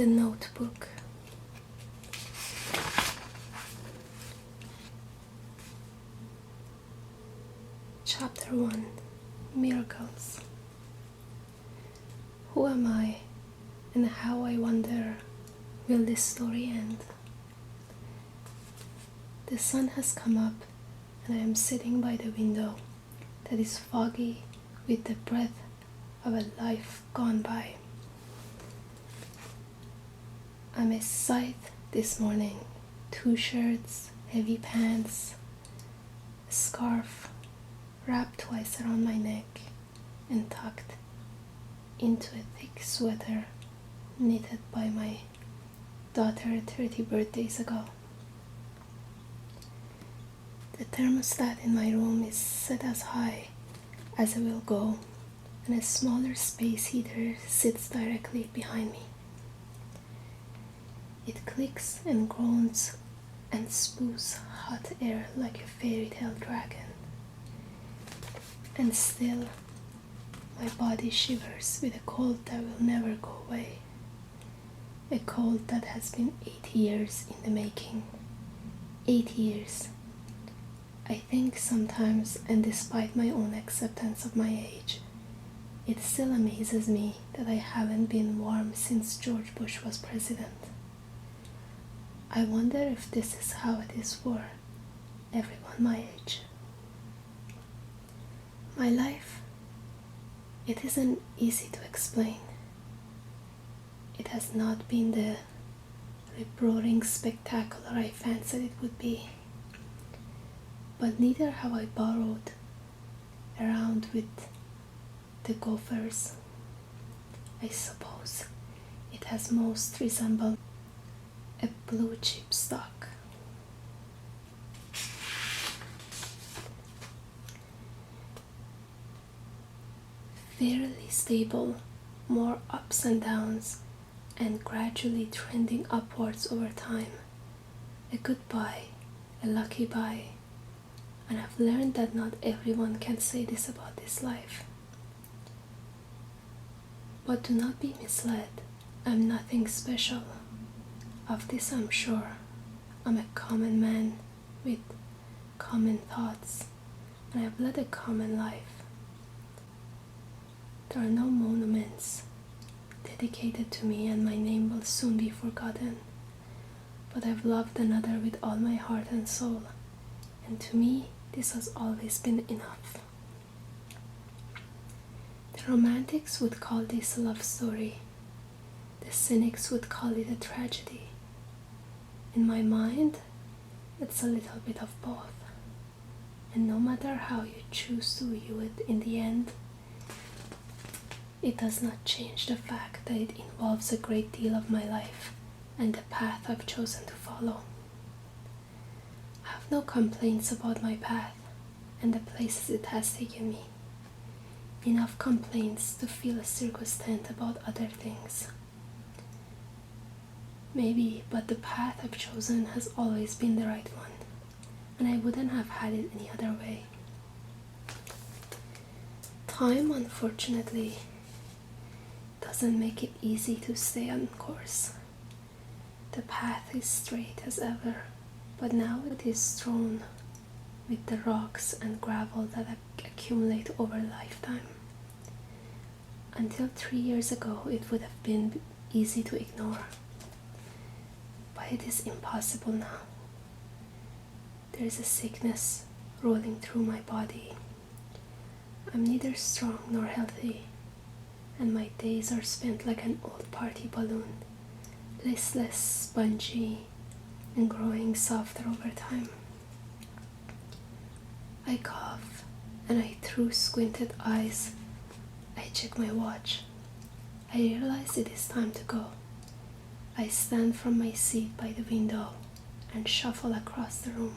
the notebook. Chapter 1. Miracles. Who am I, and how, I wonder, will this story end? The sun has come up, and I am sitting by the window that is foggy with the breath of a life gone by. I'm a sight this morning. 2 shirts, heavy pants, a scarf wrapped twice around my neck and tucked into a thick sweater knitted by my daughter 30 birthdays ago. The thermostat in my room is set as high as it will go, and a smaller space heater sits directly behind me. It clicks and groans and spews hot air like a fairy tale dragon. And still, my body shivers with a cold that will never go away. A cold that has been 8 years in the making. 8 years. I think sometimes, and despite my own acceptance of my age, it still amazes me that I haven't been warm since George Bush was president. I wonder if this is how it is for everyone my age. My life, it isn't easy to explain. It has not been the rip-roaring spectacular I fancied it would be. But neither have I borrowed around with the gophers. I suppose it has most resembled a blue chip stock. Fairly stable, more ups and downs, and gradually trending upwards over time. A good buy, a lucky buy. And I've learned that not everyone can say this about this life. But do not be misled. I'm nothing special. Of this I'm sure. I'm a common man with common thoughts, and I've led a common life. There are no monuments dedicated to me, and my name will soon be forgotten. But I've loved another with all my heart and soul, and to me, this has always been enough. The romantics would call this a love story. The cynics would call it a tragedy. In my mind, it's a little bit of both. And no matter how you choose to view it in the end, it does not change the fact that it involves a great deal of my life and the path I've chosen to follow. I have no complaints about my path and the places it has taken me. Enough complaints to feel a circus tent about other things. Maybe, but the path I've chosen has always been the right one, and I wouldn't have had it any other way. Time, unfortunately, doesn't make it easy to stay on course. The path is straight as ever, but now it is strewn with the rocks and gravel that accumulate over a lifetime. Until 3 years ago, it would have been easy to ignore, but it is impossible now. There is a sickness rolling through my body. I'm neither strong nor healthy, and my days are spent like an old party balloon, listless, spongy, and growing softer over time. I cough, and I through squinted eyes, I check my watch. I realize it is time to go. I stand from my seat by the window and shuffle across the room,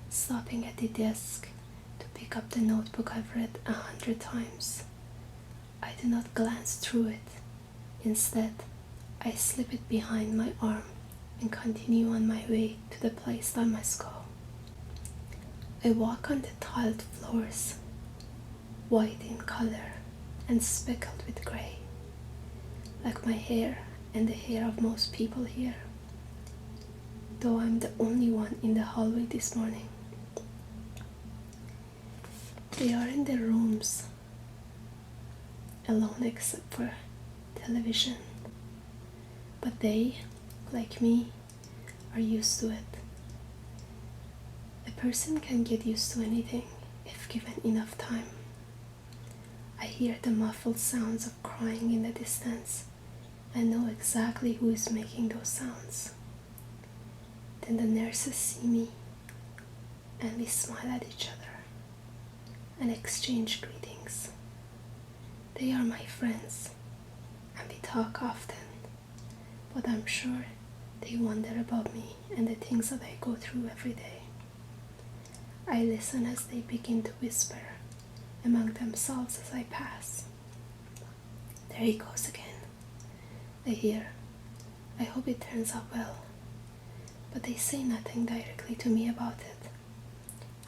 stopping at the desk to pick up the notebook I've read 100 times. I do not glance through it. Instead, I slip it behind my arm and continue on my way to the place I must go. I walk on the tiled floors, white in color and speckled with gray. Like my hair, and the hair of most people here, though I'm the only one in the hallway this morning. They are in their rooms, alone except for television. But they, like me, are used to it. A person can get used to anything if given enough time. I hear the muffled sounds of crying in the distance and know exactly who is making those sounds. Then the nurses see me and we smile at each other and exchange greetings. They are my friends and we talk often, but I'm sure they wonder about me and the things that I go through every day. I listen as they begin to whisper among themselves as I pass. There he goes again. I hear, I hope it turns out well, but they say nothing directly to me about it.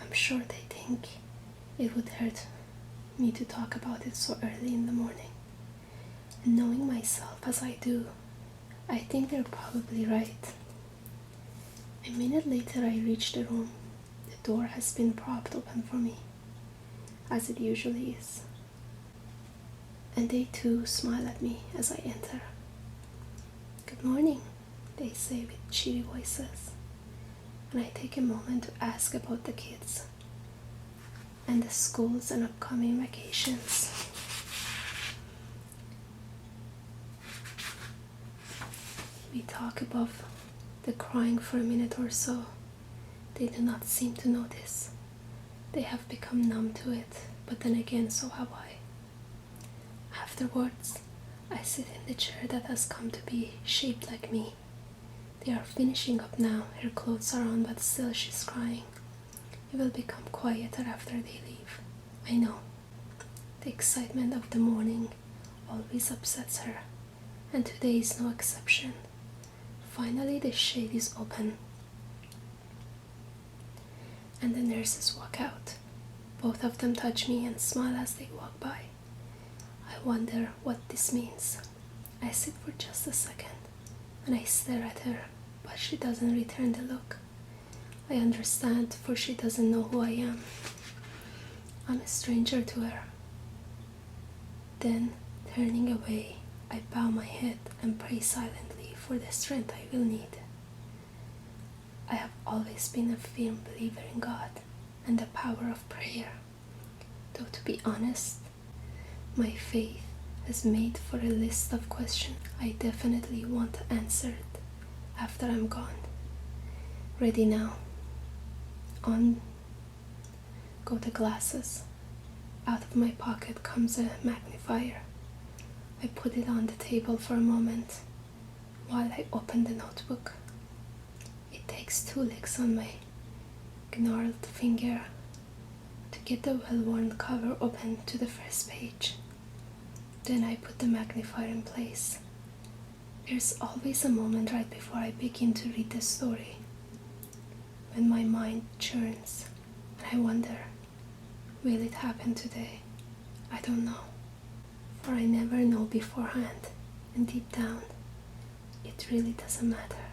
I'm sure they think it would hurt me to talk about it so early in the morning. And knowing myself as I do, I think they're probably right. A minute later I reach the room. The door has been propped open for me, as it usually is. And they too smile at me as I enter. Good morning, they say with cheery voices. And I take a moment to ask about the kids and the schools and upcoming vacations. We talk about the crying for a minute or so. They do not seem to notice. They have become numb to it, but then again so have I. Afterwards, I sit in the chair that has come to be shaped like me. They are finishing up now. Her clothes are on, but still she's crying. It will become quieter after they leave. I know. The excitement of the morning always upsets her, and today is no exception. Finally the shade is open, and the nurses walk out. Both of them touch me and smile as they walk by. I wonder what this means. I sit for just a second, and I stare at her, but she doesn't return the look. I understand, for she doesn't know who I am. I'm a stranger to her. Then, turning away, I bow my head and pray silently for the strength I will need. I have always been a firm believer in God and the power of prayer, though to be honest, my faith has made for a list of questions I definitely want answered after I'm gone. Ready now. On go the glasses. Out of my pocket comes a magnifier. I put it on the table for a moment while I open the notebook. It takes 2 licks on my gnarled finger to get the well-worn cover open to the first page. Then I put the magnifier in place. There's always a moment right before I begin to read the story when my mind churns and I wonder, will it happen today? I don't know, for I never know beforehand, and deep down, it really doesn't matter.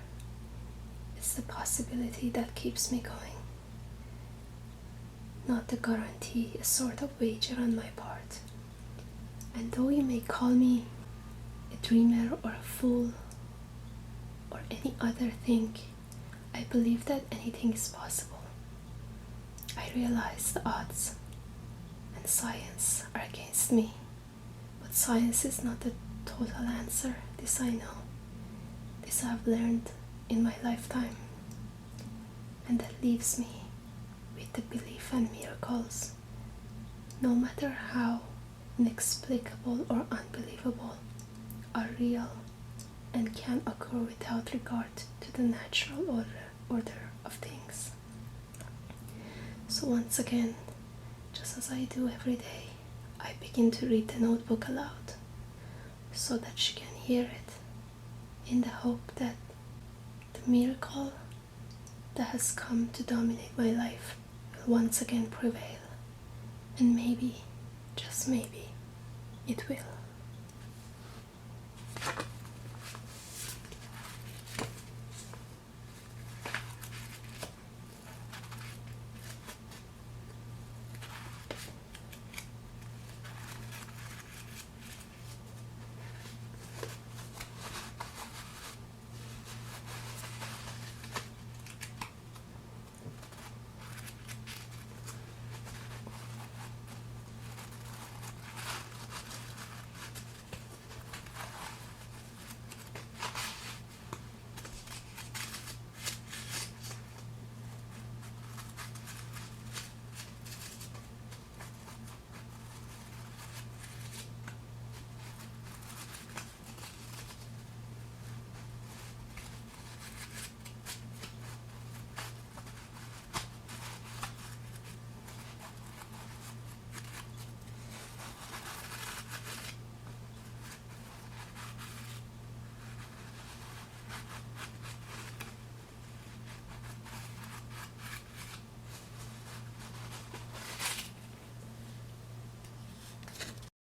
It's the possibility that keeps me going, not the guarantee, a sort of wager on my part. And though you may call me a dreamer or a fool or any other thing, I believe that anything is possible. I realize the odds and science are against me, but science is not the total answer. This I know. This I've learned in my lifetime, and that leaves me with the belief in miracles. No matter how inexplicable or unbelievable, are real and can occur without regard to the natural order of things. So once again, just as I do every day, I begin to read the notebook aloud so that she can hear it, in the hope that the miracle that has come to dominate my life will once again prevail, and maybe, just maybe, it will.